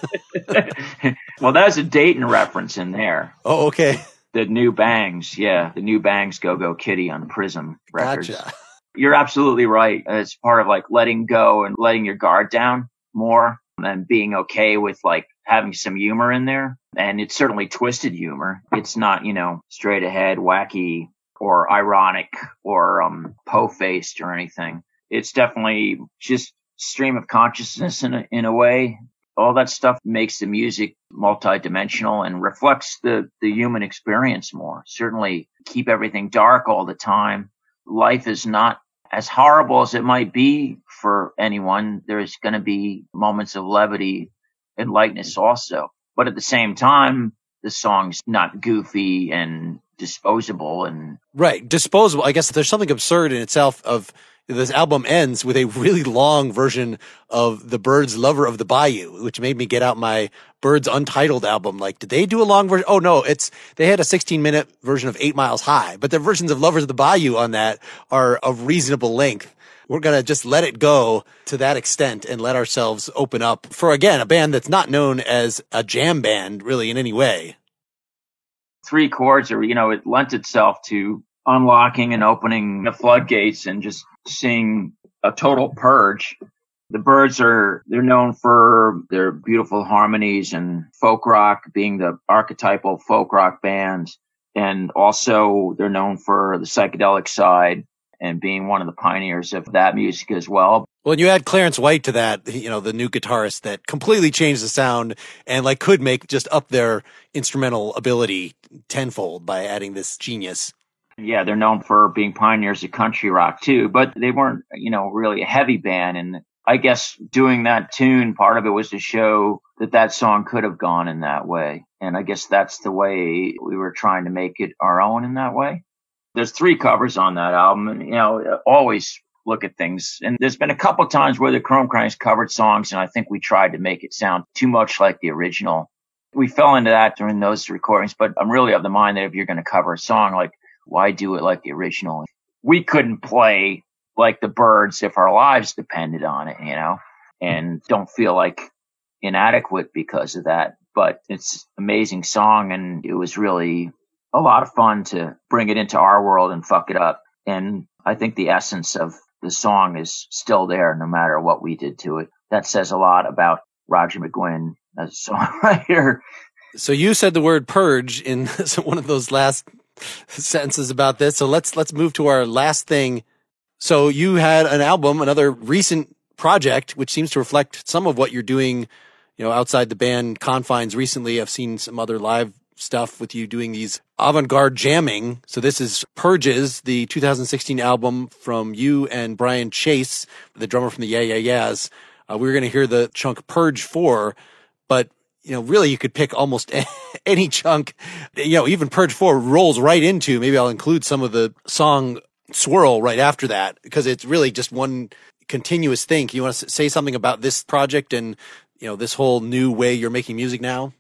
Well, that's a Dayton reference in there. Oh, okay. The New Bangs, yeah, the New Bangs "Go Go Kitty" on Prism Records. Gotcha. You're absolutely right. It's part of like letting go and letting your guard down more, and being okay with like having some humor in there. And it's certainly twisted humor. It's not, straight ahead, wacky or ironic or po-faced or anything. It's definitely just stream of consciousness in a way. All that stuff makes the music multidimensional and reflects the human experience more. Certainly keep everything dark all the time. Life is not as horrible as it might be for anyone. There's going to be moments of levity and lightness also. But at the same time, the song's not goofy and disposable and right. Disposable. I guess there's something absurd in itself of this album ends with a really long version of the Byrds' Lover of the Bayou, which made me get out my Byrds Untitled album. Like, did they do a long version? Oh no, they had a 16-minute version of 8 Miles High, but their versions of Lovers of the Bayou on that are of reasonable length. We're going to just let it go to that extent and let ourselves open up for, again, a band that's not known as a jam band really in any way. 3 chords it lent itself to unlocking and opening the floodgates and just seeing a total purge. The Byrds they're known for their beautiful harmonies and folk rock, being the archetypal folk rock band. And also they're known for the psychedelic side and being one of the pioneers of that music as well. Well, and you add Clarence White to that, the new guitarist that completely changed the sound and could make just up their instrumental ability tenfold by adding this genius. Yeah, they're known for being pioneers of country rock too, but they weren't, really a heavy band. And I guess doing that tune, part of it was to show that song could have gone in that way. And I guess that's the way we were trying to make it our own in that way. There's 3 covers on that album, and always look at things. And there's been a couple times where the Chrome Cranks covered songs, and I think we tried to make it sound too much like the original. We fell into that during those recordings, but I'm really of the mind that if you're going to cover a song, like, why do it like the original? We couldn't play like the Byrds if our lives depended on it, and don't feel like inadequate because of that. But it's an amazing song, and it was really a lot of fun to bring it into our world and fuck it up. And I think the essence of the song is still there no matter what we did to it. That says a lot about Roger McGuinn as a songwriter. So you said the word purge in one of those last sentences about this. So let's move to our last thing. So you had an album, another recent project, which seems to reflect some of what you're doing, outside the band confines recently. I've seen some other live stuff with you doing these avant-garde jamming. So this is Purges, the 2016 album from you and Brian Chase, the drummer from the Yeah Yeah Yeahs. We're going to hear the chunk Purge 4, but really you could pick almost any chunk. Even Purge 4 rolls right into, maybe I'll include some of the song Swirl right after that, because it's really just one continuous thing. Can you want to say something about this project and, this whole new way you're making music now?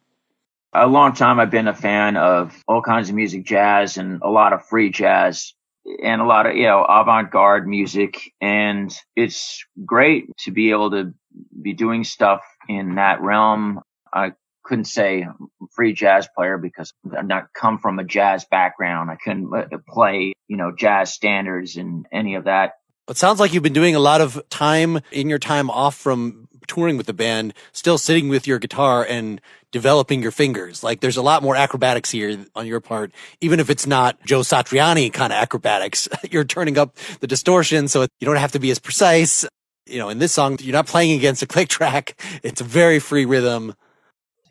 A long time I've been a fan of all kinds of music, jazz and a lot of free jazz and a lot of, avant-garde music. And it's great to be able to be doing stuff in that realm. I couldn't say free jazz player because I'm not come from a jazz background. I couldn't play, jazz standards and any of that. It sounds like you've been doing a lot of time in your time off from touring with the band, still sitting with your guitar and developing your fingers. Like there's a lot more acrobatics here on your part, even if it's not Joe Satriani kind of acrobatics. You're turning up the distortion so you don't have to be as precise. In this song, you're not playing against a click track. It's a very free rhythm.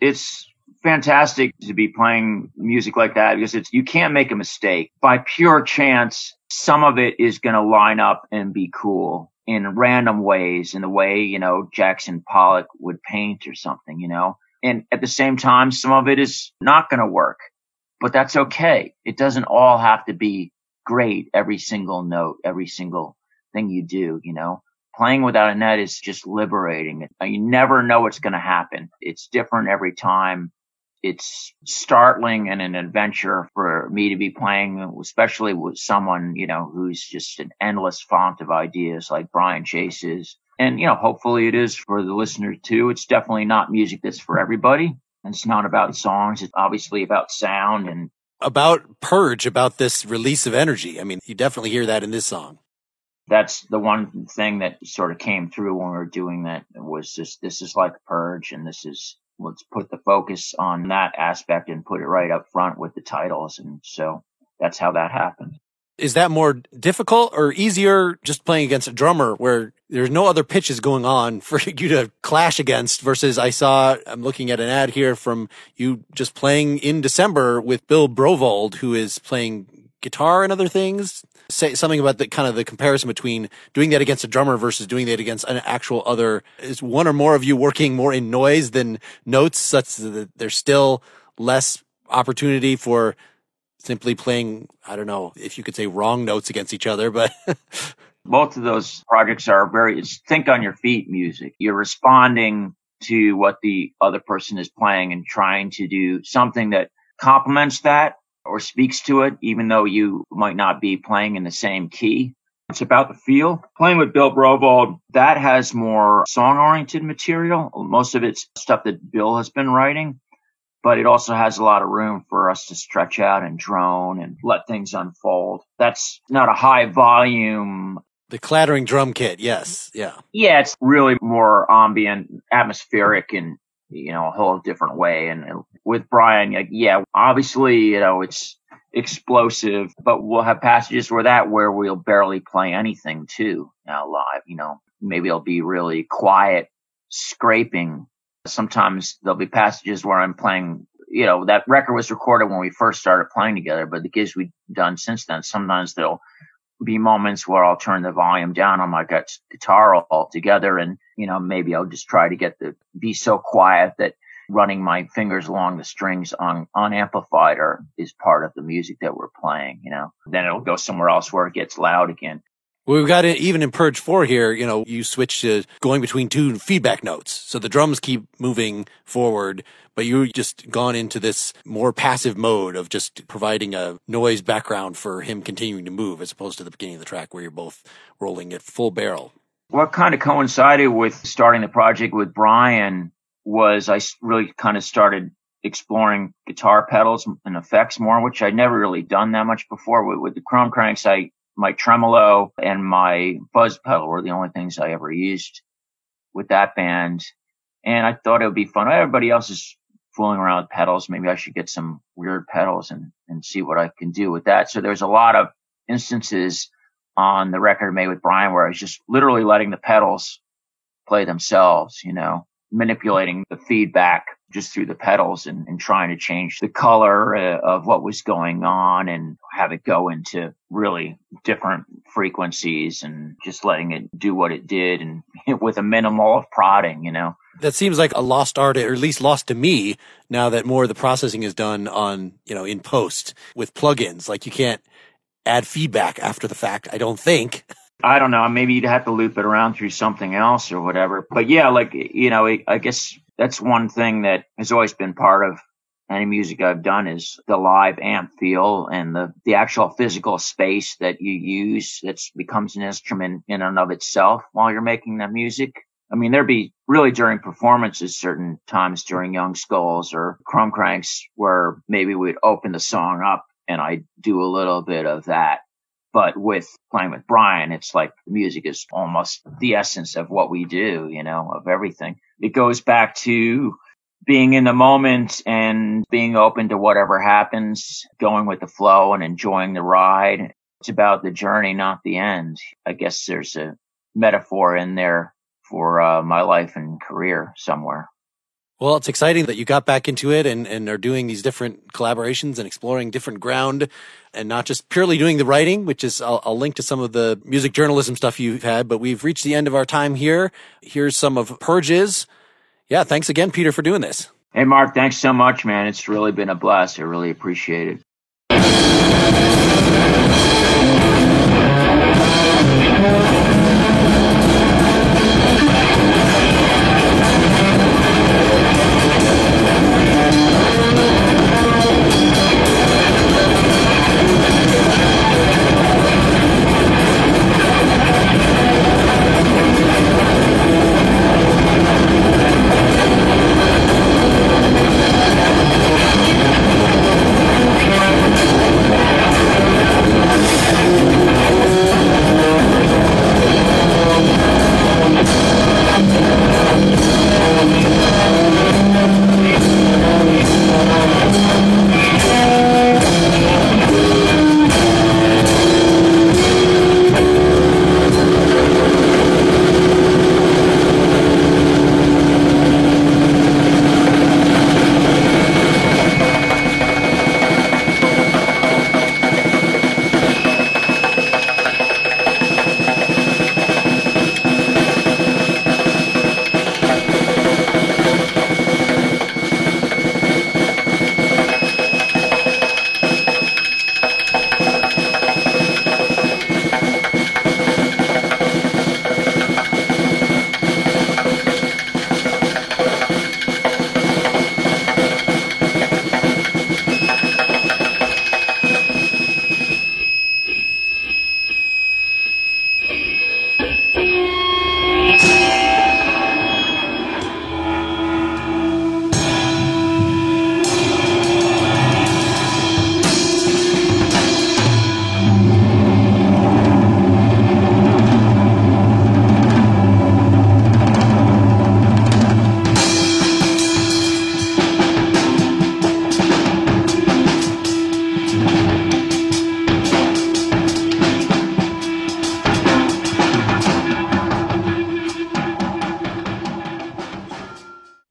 It's fantastic to be playing music like that because you can't make a mistake. By pure chance, some of it is going to line up and be cool in random ways, in the way, Jackson Pollock would paint or something, And at the same time, some of it is not going to work, but that's okay. It doesn't all have to be great, every single note, every single thing you do, Playing without a net is just liberating. You never know what's going to happen. It's different every time. It's startling and an adventure for me to be playing, especially with someone, who's just an endless font of ideas like Brian Chase is. And, hopefully it is for the listener too. It's definitely not music that's for everybody. And it's not about songs. It's obviously about sound and about purge, about this release of energy. I mean, you definitely hear that in this song. That's the one thing that sort of came through when we were doing that was just, this is like a purge, and let's put the focus on that aspect and put it right up front with the titles. And so that's how that happened. Is that more difficult or easier just playing against a drummer where there's no other pitches going on for you to clash against versus I'm looking at an ad here from you just playing in December with Bill Brovold, who is playing guitar and other things? Say something about the kind of the comparison between doing that against a drummer versus doing that against an actual other. Is one or more of you working more in noise than notes, such that there's still less opportunity for simply playing, I don't know if you could say wrong notes against each other, but both of those projects are it's think on your feet music. You're responding to what the other person is playing and trying to do something that complements that or speaks to it, even though you might not be playing in the same key. It's about the feel. Playing with Bill Brovold, that has more song-oriented material. Most of it's stuff that Bill has been writing, but it also has a lot of room for us to stretch out and drone and let things unfold. That's not a high volume. The clattering drum kit, yes, yeah. Yeah, it's really more ambient, atmospheric, and a whole different way. And with Brian, obviously, it's explosive, but we'll have passages where we'll barely play anything too now live. Maybe it'll be really quiet, scraping. Sometimes there'll be passages where I'm playing, that record was recorded when we first started playing together, but the gigs we've done since then, sometimes there'll be moments where I'll turn the volume down on my guitar altogether, and maybe I'll just try to be so quiet that running my fingers along the strings on unamplified is part of the music that we're playing, Then it'll go somewhere else where it gets loud again. Well, we've got it even in Purge 4 here, you switch to going between two feedback notes. So the drums keep moving forward, but you just gone into this more passive mode of just providing a noise background for him continuing to move, as opposed to the beginning of the track where you're both rolling at full barrel. What kind of coincided with starting the project with Brian was I really kind of started exploring guitar pedals and effects more, which I'd never really done that much before. With the Chrome Cranks, my tremolo and my fuzz pedal were the only things I ever used with that band. And I thought it would be fun. Everybody else is fooling around with pedals. Maybe I should get some weird pedals and see what I can do with that. So there's a lot of instances on the record made with Brian where I was just literally letting the pedals play themselves, manipulating the feedback just through the pedals and trying to change the color of what was going on and have it go into really different frequencies and just letting it do what it did and with a minimal of prodding, That seems like a lost art, or at least lost to me, now that more of the processing is done on, in post with plugins. Like you can't add feedback after the fact, I don't think. I don't know. Maybe you'd have to loop it around through something else or whatever. But yeah, I guess that's one thing that has always been part of any music I've done is the live amp feel and the actual physical space that you use that becomes an instrument in and of itself while you're making that music. I mean, there'd be really during performances, certain times during Young Skulls or Chrome Cranks where maybe we'd open the song up and I'd do a little bit of that. But with playing with Brian, it's like the music is almost the essence of what we do, of everything. It goes back to being in the moment and being open to whatever happens, going with the flow and enjoying the ride. It's about the journey, not the end. I guess there's a metaphor in there for my life and career somewhere. Well, it's exciting that you got back into it and are doing these different collaborations and exploring different ground and not just purely doing the writing, which is, I'll link to some of the music journalism stuff you've had, but we've reached the end of our time here. Here's some of Purge's. Yeah, thanks again, Peter, for doing this. Hey, Mark, thanks so much, man. It's really been a blast. I really appreciate it.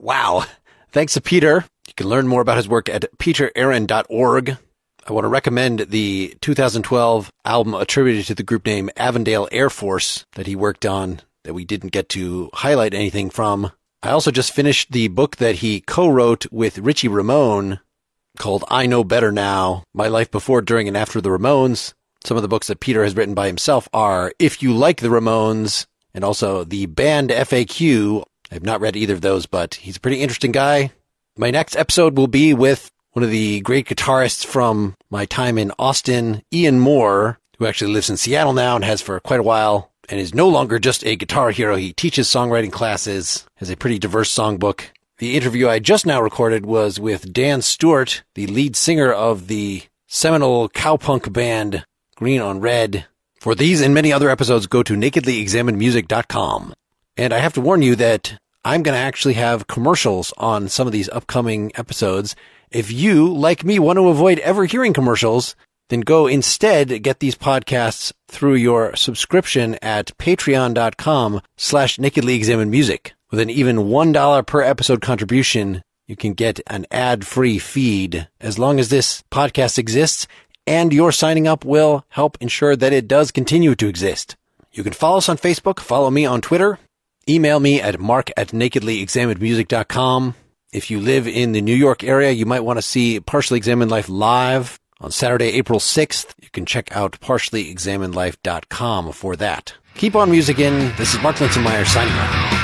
Wow. Thanks to Peter. You can learn more about his work at peteraaron.org. I want to recommend the 2012 album attributed to the group name Avondale Air Force that he worked on that we didn't get to highlight anything from. I also just finished the book that he co-wrote with Richie Ramone called I Know Better Now, My Life Before, During, and After the Ramones. Some of the books that Peter has written by himself are If You Like the Ramones and also The Band FAQ. I've not read either of those, but he's a pretty interesting guy. My next episode will be with one of the great guitarists from my time in Austin, Ian Moore, who actually lives in Seattle now and has for quite a while, and is no longer just a guitar hero. He teaches songwriting classes, has a pretty diverse songbook. The interview I just now recorded was with Dan Stewart, the lead singer of the seminal cowpunk band Green on Red. For these and many other episodes, go to nakedlyexaminedmusic.com. And I have to warn you that I'm going to actually have commercials on some of these upcoming episodes. If you, like me, want to avoid ever hearing commercials, then go instead get these podcasts through your subscription at patreon.com/nakedlyexaminedmusic. With an even $1 per episode contribution, you can get an ad-free feed as long as this podcast exists, and your signing up will help ensure that it does continue to exist. You can follow us on Facebook, follow me on Twitter, email me at mark@nakedlyexaminedmusic.com. If you live in the New York area, you might want to see Partially Examined Life live on Saturday, April 6th. You can check out partiallyexaminedlife.com for that. Keep on musicking. This is Mark Linsenmeyer signing off.